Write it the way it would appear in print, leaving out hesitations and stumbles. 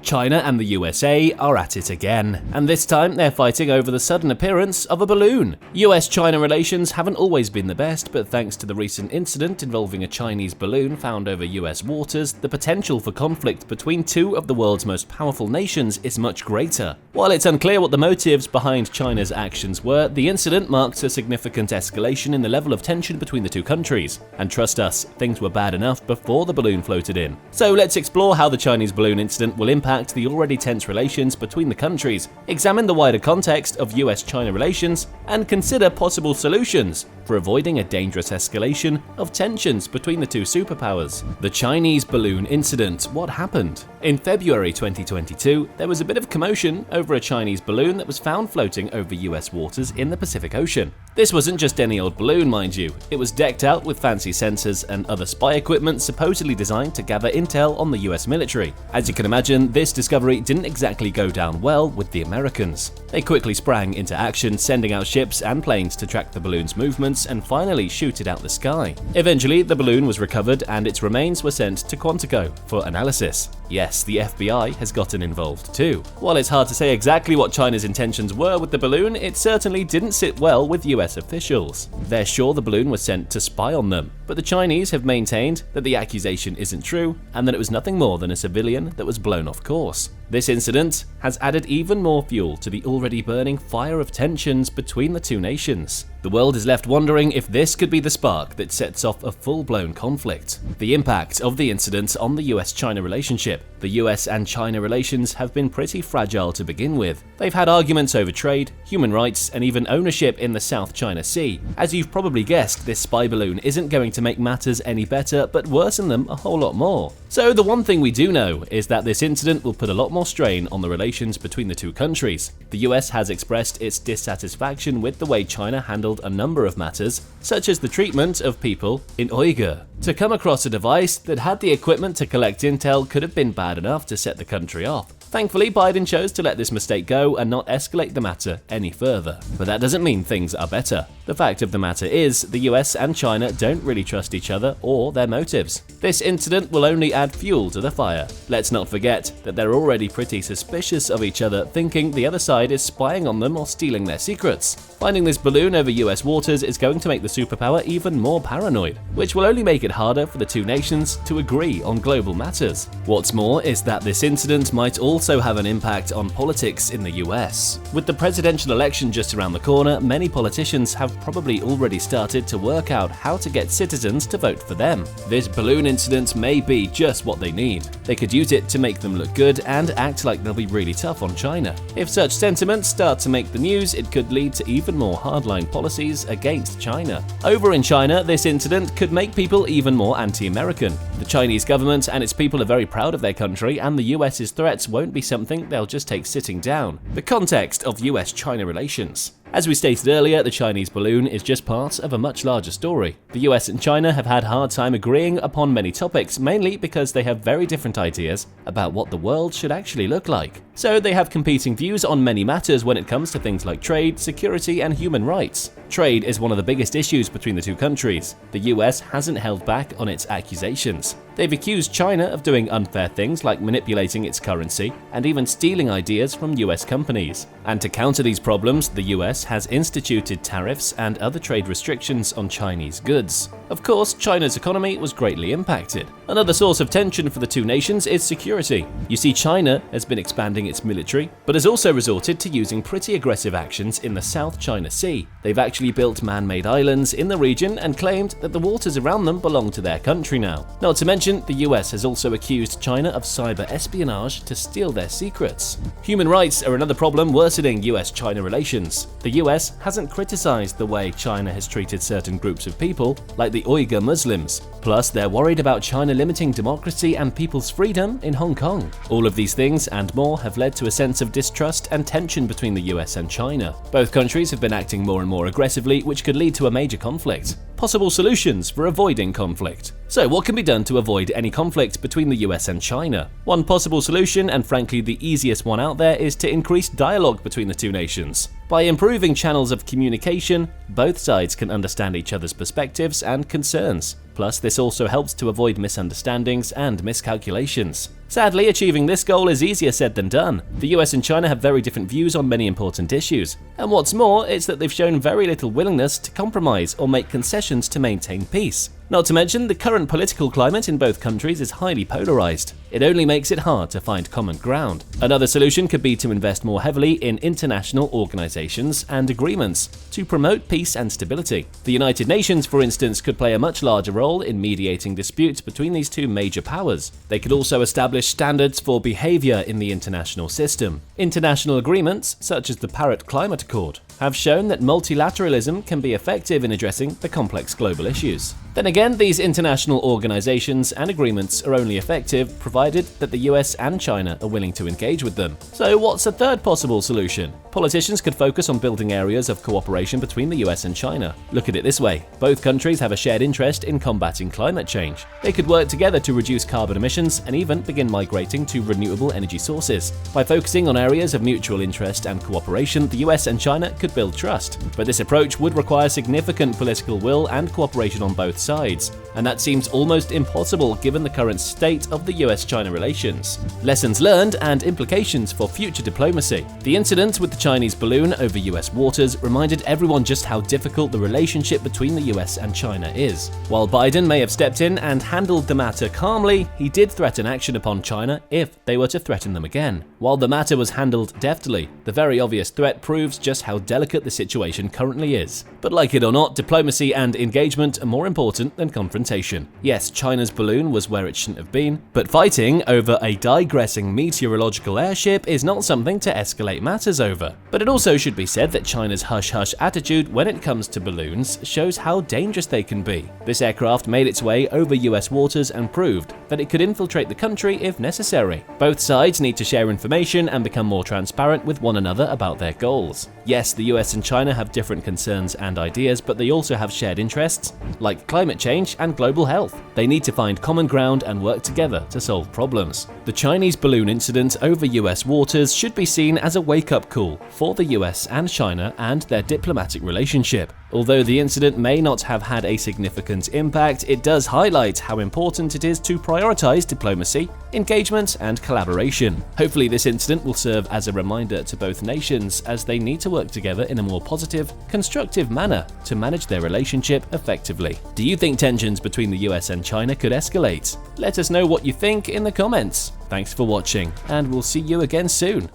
China and the USA are at it again, and this time they're fighting over the sudden appearance of a balloon. US-China relations haven't always been the best, but thanks to the recent incident involving a Chinese balloon found over US waters, the potential for conflict between two of the world's most powerful nations is much greater. While it's unclear what the motives behind China's actions were, the incident marks a significant escalation in the level of tension between the two countries. And trust us, things were bad enough before the balloon floated in. So let's explore how the Chinese balloon incident will impact the already tense relations between the countries, examine the wider context of US-China relations, and consider possible solutions for avoiding a dangerous escalation of tensions between the two superpowers. The Chinese balloon incident. What happened? In February 2022, there was a bit of commotion over a Chinese balloon that was found floating over US waters in the Pacific Ocean. This wasn't just any old balloon, mind you. It was decked out with fancy sensors and other spy equipment supposedly designed to gather intel on the US military. As you can imagine, this discovery didn't exactly go down well with the Americans. They quickly sprang into action, sending out ships and planes to track the balloon's movements and finally shoot it out the sky. Eventually, the balloon was recovered and its remains were sent to Quantico for analysis. Yes, the FBI has gotten involved too. While it's hard to say exactly what China's intentions were with the balloon, it certainly didn't sit well with US officials. They're sure the balloon was sent to spy on them, but the Chinese have maintained that the accusation isn't true and that it was nothing more than a civilian that was blown off course. This incident has added even more fuel to the already burning fire of tensions between the two nations. The world is left wondering if this could be the spark that sets off a full-blown conflict. The impact of the incident on the US-China relationship. The US and China relations have been pretty fragile to begin with. They've had arguments over trade, human rights, and even ownership in the South China Sea. As you've probably guessed, this spy balloon isn't going to make matters any better, but worsen them a whole lot more. So the one thing we do know is that this incident will put a lot more strain on the relations between the two countries. The US has expressed its dissatisfaction with the way China handled a number of matters, such as the treatment of people in Uyghur. To come across a device that had the equipment to collect intel could have been bad enough to set the country off. Thankfully, Biden chose to let this mistake go and not escalate the matter any further. But that doesn't mean things are better. The fact of the matter is, the US and China don't really trust each other or their motives. This incident will only add fuel to the fire. Let's not forget that they're already pretty suspicious of each other, thinking the other side is spying on them or stealing their secrets. Finding this balloon over US waters is going to make the superpower even more paranoid, which will only make it harder for the two nations to agree on global matters. What's more is that this incident might also have an impact on politics in the US. With the presidential election just around the corner, many politicians have probably already started to work out how to get citizens to vote for them. This balloon incident may be just what they need. They could use it to make them look good and act like they'll be really tough on China. If such sentiments start to make the news, it could lead to even more hardline policies against China. Over in China, this incident could make people even more anti-American. The Chinese government and its people are very proud of their country, and the US's threats won't be something they'll just take sitting down. The context of US-China relations. As we stated earlier, the Chinese balloon is just part of a much larger story. The US and China have had a hard time agreeing upon many topics, mainly because they have very different ideas about what the world should actually look like. So they have competing views on many matters when it comes to things like trade, security, and human rights. Trade is one of the biggest issues between the two countries. The US hasn't held back on its accusations. They've accused China of doing unfair things like manipulating its currency and even stealing ideas from US companies. And to counter these problems, the US has instituted tariffs and other trade restrictions on Chinese goods. Of course, China's economy was greatly impacted. Another source of tension for the two nations is security. You see, China has been expanding its military, but has also resorted to using pretty aggressive actions in the South China Sea. They've actually built man-made islands in the region and claimed that the waters around them belong to their country now. Not to mention, the US has also accused China of cyber espionage to steal their secrets. Human rights are another problem worsening US-China relations. The US hasn't criticized the way China has treated certain groups of people, like the Uyghur Muslims. Plus, they're worried about China limiting democracy and people's freedom in Hong Kong. All of these things and more have led to a sense of distrust and tension between the US and China. Both countries have been acting more and more aggressively, which could lead to a major conflict. Possible solutions for avoiding conflict. So what can be done to avoid any conflict between the US and China? One possible solution, and frankly the easiest one out there, is to increase dialogue between the two nations. By improving channels of communication, both sides can understand each other's perspectives and concerns. Plus, this also helps to avoid misunderstandings and miscalculations. Sadly, achieving this goal is easier said than done. The US and China have very different views on many important issues, and what's more, it's that they've shown very little willingness to compromise or make concessions to maintain peace. Not to mention, the current political climate in both countries is highly polarized. It only makes it hard to find common ground. Another solution could be to invest more heavily in international organizations and agreements to promote peace and stability. The United Nations, for instance, could play a much larger role in mediating disputes between these two major powers. They could also establish standards for behavior in the international system. International agreements, such as the Paris Climate Accord, have shown that multilateralism can be effective in addressing the complex global issues. Then again, these international organizations and agreements are only effective provided that the US and China are willing to engage with them. So what's a third possible solution? Politicians could focus on building areas of cooperation between the US and China. Look at it this way: both countries have a shared interest in combating climate change. They could work together to reduce carbon emissions and even begin migrating to renewable energy sources. By focusing on areas of mutual interest and cooperation, the US and China could build trust. But this approach would require significant political will and cooperation on both sides, and that seems almost impossible given the current state of the US-China relations. Lessons learned and implications for future diplomacy. The incident with the Chinese balloon over US waters reminded everyone just how difficult the relationship between the US and China is. While Biden may have stepped in and handled the matter calmly, he did threaten action upon China if they were to threaten them again. While the matter was handled deftly, the very obvious threat proves just how delicate the situation currently is. But like it or not, diplomacy and engagement are more important than confrontation. Yes, China's balloon was where it shouldn't have been, but fighting over a digressing meteorological airship is not something to escalate matters over. But it also should be said that China's hush-hush attitude when it comes to balloons shows how dangerous they can be. This aircraft made its way over US waters and proved that it could infiltrate the country if necessary. Both sides need to share information and become more transparent with one another about their goals. Yes, the US and China have different concerns and ideas, but they also have shared interests, like climate change and global health. They need to find common ground and work together to solve problems. The Chinese balloon incident over US waters should be seen as a wake-up call for the US and China and their diplomatic relationship. Although the incident may not have had a significant impact, it does highlight how important it is to prioritize diplomacy, engagement, and collaboration. Hopefully this incident will serve as a reminder to both nations as they need to work together in a more positive, constructive manner to manage their relationship effectively. Do you think tensions between the US and China could escalate? Let us know what you think in the comments. Thanks for watching, and we'll see you again soon.